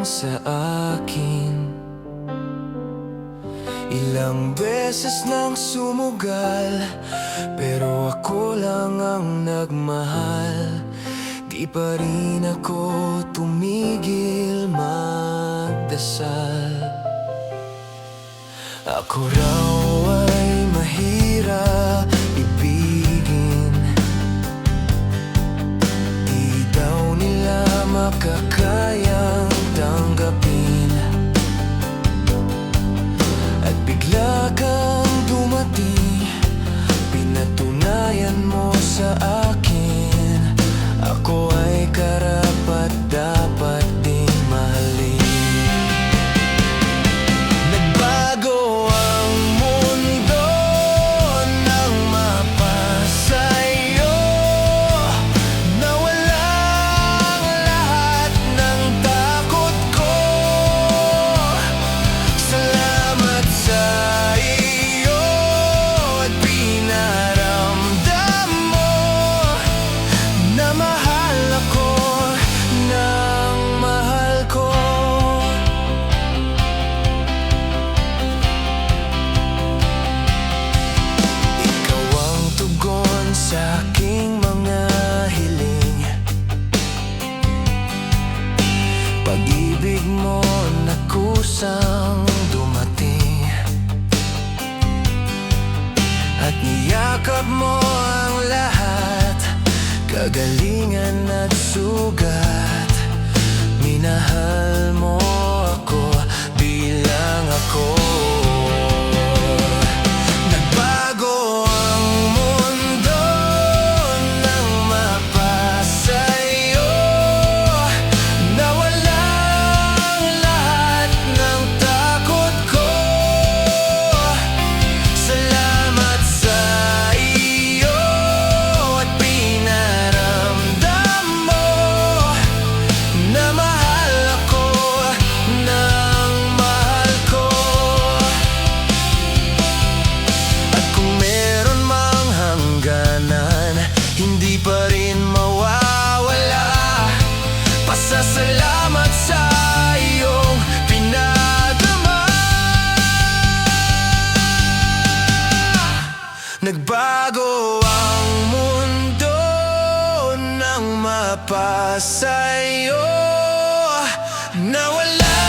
sa akin. Ilang beses nang sumugal, pero ako lang ang nagmahal. Di pa rin ako tumigil magdasal. Ako raw ay mahirap ibigin, di daw nila makakayang tanggapin. At bigla kang dumating, pinatunayan mo sa akin, ako ay karapat dapat ding mahalin. Nagbago ang mundo nang mapasa'yo, nawalang lahat ng takot ko. Salamat sa iyo at pinaramdam mo na mahal ako ng mahal ko. Ikaw ang tugon sa aking mga hiling. Pag-ibig mo na kusang dumating, at niyakap mo ang lahat, kagalingan at sugat. Minahal mo ako bilang ako. Nagbago ang mundo nang mapasa'yo, nawalang lahat ng takot ko. Salamat sa iyo at pinaramdam mo na mahal ako ng mahal ko. At kung meron mang hangganan, hindi pa rin mawawala. Pasasalamat sa iyong pinadama. Nagbago ang mundo nang mapasa'yo, nawala